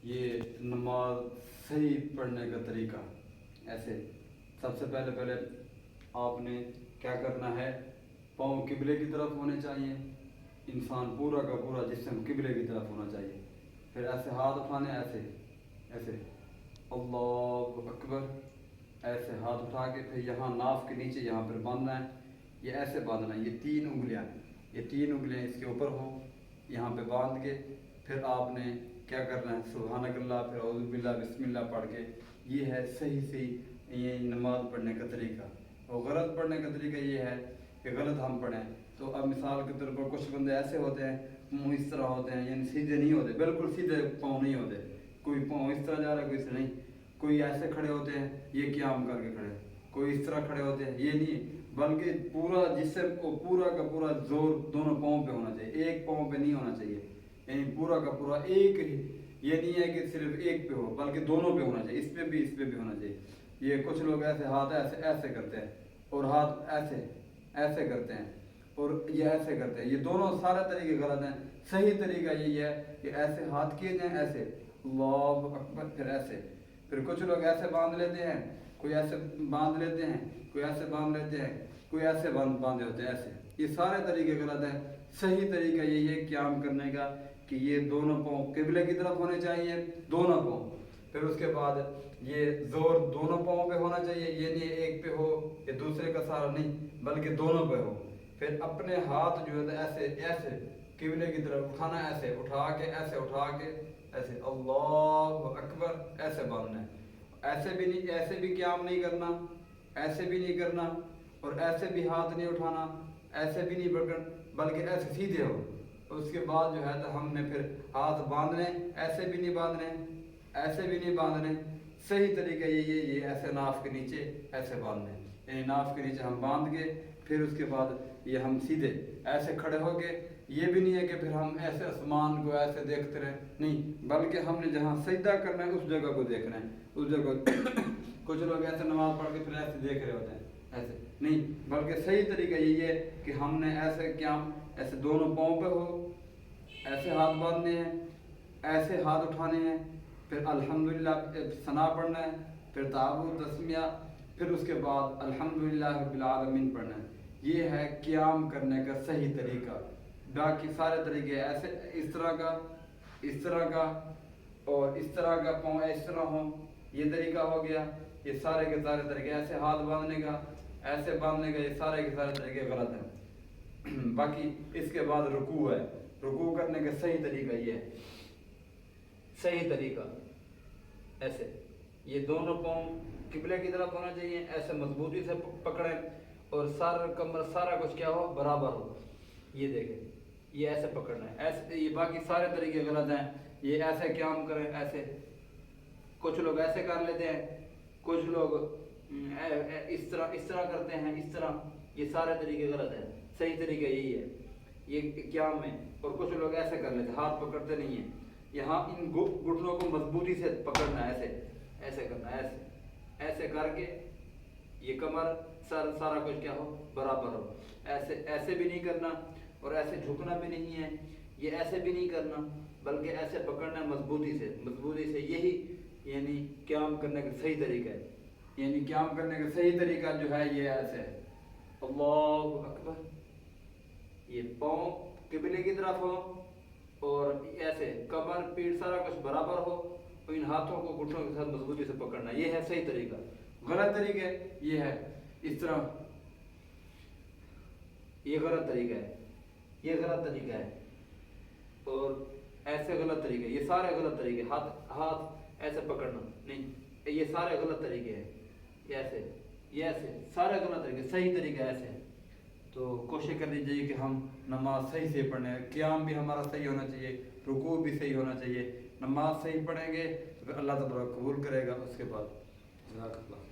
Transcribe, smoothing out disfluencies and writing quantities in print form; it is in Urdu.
یہ نماز صحیح پڑھنے کا طریقہ ایسے سب سے پہلے آپ نے کیا کرنا ہے، پاؤں قبلے کی طرف ہونے چاہیے، انسان پورا کا پورا جسم قبلے کی طرف ہونا چاہیے، پھر ایسے ہاتھ اٹھانے، ایسے ایسے اللہ اکبر، ایسے ہاتھ اٹھا کے پھر یہاں ناف کے نیچے یہاں پر باندھنا ہے، یہ ایسے باندھنا ہے، یہ تین انگلیاں اس کے اوپر ہوں، یہاں پہ باندھ کے پھر آپ نے کیا کرنا ہے، سبحانک اللہ، پھر اعوذ باللہ بسم اللہ پڑھ کے، یہ ہے صحیح یہ نماز پڑھنے کا طریقہ۔ اور غلط پڑھنے کا طریقہ یہ ہے کہ غلط ہم پڑھیں تو اب مثال کے طور پر کچھ بندے ایسے ہوتے ہیں، منہ اس طرح ہوتے ہیں، یعنی سیدھے نہیں ہوتے، بالکل سیدھے پاؤں نہیں ہوتے، کوئی پاؤں اس طرح جا رہا ہے، کوئی اس طرح نہیں، کوئی ایسے کھڑے ہوتے ہیں یہ قیام کر کے کھڑے، کوئی اس طرح کھڑے ہوتے ہیں، یہ نہیں، بلکہ پورا جسم کو پورا کا پورا زور دونوں پاؤں پہ ہونا چاہیے، ایک پاؤں پہ نہیں ہونا چاہیے، یعنی پورا کا پورا ایک ہی، یہ نہیں ہے کہ صرف ایک پہ ہو بلکہ دونوں پہ ہونا چاہیے، اس پہ بھی ہونا چاہیے۔ یہ کچھ لوگ ایسے ہاتھ ایسے کرتے ہیں اور ہاتھ ایسے کرتے ہیں اور یہ ایسے کرتے ہیں، یہ دونوں سارے طریقے غلط ہیں۔ صحیح طریقہ یہی ہے کہ ایسے ہاتھ کیے جائیں، ایسے اللہ اکبر، پھر ایسے، پھر کچھ لوگ ایسے باندھ لیتے ہیں، کوئی ایسے باندھ لیتے ہیں، کوئی ایسے باندھ لیتے ہیں، کوئی ایسے باندھے ہوتے ہیں، ایسے، یہ سارے طریقے غلط ہیں۔ صحیح طریقہ یہی ہے قیام کرنے کا کہ یہ دونوں پاؤں قبلے کی طرف ہونے چاہیے، دونوں پاؤں، پھر اس کے بعد یہ زور دونوں پاؤں پہ ہونا چاہیے، یہ نہیں ایک پہ ہو یا دوسرے کا سہارا نہیں بلکہ دونوں پہ ہو، پھر اپنے ہاتھ جو ہے ایسے قبلے کی طرف اٹھانا، ایسے اٹھا کے ایسے اللہ اکبر، ایسے باندھنا ہے، ایسے بھی قیام نہیں کرنا، ایسے بھی نہیں کرنا اور ایسے بھی ہاتھ نہیں اٹھانا، ایسے بھی نہیں پکڑ، بلکہ ایسے سیدھے ہو۔ اس کے بعد جو ہے تو ہم نے پھر ہاتھ باندھنے، ایسے بھی نہیں باندھنے، ایسے بھی نہیں باندھنے۔ صحیح طریقہ یہ ایسے ناف کے نیچے ایسے باندھنے، یعنی ناف کے نیچے ہم باندھ کے پھر اس کے بعد یہ ہم سیدھے ایسے کھڑے ہو کے، یہ بھی نہیں ہے کہ پھر ہم ایسے آسمان کو ایسے دیکھتے رہیں، نہیں، بلکہ ہم نے جہاں سجدہ کرنا ہے اس جگہ کو دیکھنا ہے، اس جگہ کچھ لوگ ایسے نماز پڑھ کے پھر ایسے دیکھ رہے ہوتے ہیں، ایسے نہیں، بلکہ صحیح طریقہ یہی ہے کہ ہم نے ایسے قیام، ایسے دونوں پاؤں پہ ہو، ایسے ہاتھ باندھنے ہیں، ایسے ہاتھ اٹھانے ہیں، پھر الحمدللہ ثنا پڑھنا ہے، پھر تعوذ تسمیہ، پھر اس کے بعد الحمدللہ رب العالمین پڑھنا ہے۔ یہ ہے قیام کرنے کا صحیح طریقہ۔ باقی سارے طریقے ایسے، اس طرح کا اور اس طرح کا پاؤں اس طرح ہوں، یہ طریقہ ہو گیا، یہ سارے کے سارے طریقے، ایسے ہاتھ باندھنے کا، ایسے باندھنے کا، یہ سارے کے سارے طریقے غلط ہیں۔ باقی اس کے بعد رکوع ہے، رکوع کرنے کا صحیح طریقہ یہ ہے، صحیح طریقہ ایسے، یہ دونوں پاؤں قبلے کی طرف ہونا چاہیے، ایسے مضبوطی سے پکڑیں اور سارا کمر سارا کچھ کیا ہو، برابر ہو، یہ دیکھیں، یہ ایسے پکڑنا ہے، ایسے، یہ باقی سارے طریقے غلط ہیں۔ یہ ایسے قیام کریں، ایسے، کچھ لوگ ایسے کر لیتے ہیں، کچھ لوگ اس طرح کرتے ہیں، اس طرح، یہ سارے طریقے غلط ہیں۔ صحیح طریقہ یہی ہے یہ قیام میں، اور کچھ لوگ ایسے کر لیتے ہیں، ہاتھ پکڑتے نہیں ہیں، یہاں ان گھٹنوں کو مضبوطی سے پکڑنا ہے، ایسے کرنا ہے، ایسے کر کے یہ کمر سارا کچھ کیا ہو، برابر ہو، ایسے بھی نہیں کرنا اور ایسے جھکنا بھی نہیں ہے، یہ ایسے بھی نہیں کرنا بلکہ ایسے پکڑنا ہے مضبوطی سے، یہی یعنی قیام کرنے کا صحیح طریقہ ہے۔ یعنی قیام کرنے کا صحیح طریقہ جو ہے یہ ایسے ہے، اللہ اکبر، یہ پاؤں قبلے کی طرف ہو اور ایسے کمر پیٹھ سارا کچھ برابر ہو، اور ان ہاتھوں کو گھٹنوں کے ساتھ مضبوطی سے پکڑنا، یہ ہے صحیح طریقہ۔ غلط طریقہ یہ ہے اس طرح، یہ غلط طریقہ ہے، یہ غلط طریقہ ہے، اور ایسے غلط طریقے، یہ سارے غلط طریقے، ہاتھ ایسے پکڑنا نہیں، یہ سارے غلط طریقے ہیں، یہ ایسے سارے غلط طریقے، صحیح طریقہ ایسے ہے۔ تو کوشش کر لیجیے کہ ہم نماز صحیح سے پڑھیں، قیام بھی ہمارا صحیح ہونا چاہیے، رکوع بھی صحیح ہونا چاہیے، نماز صحیح پڑھیں گے تو اللہ تبارک قبول کرے گا۔ اس کے بعد جزاک اللہ۔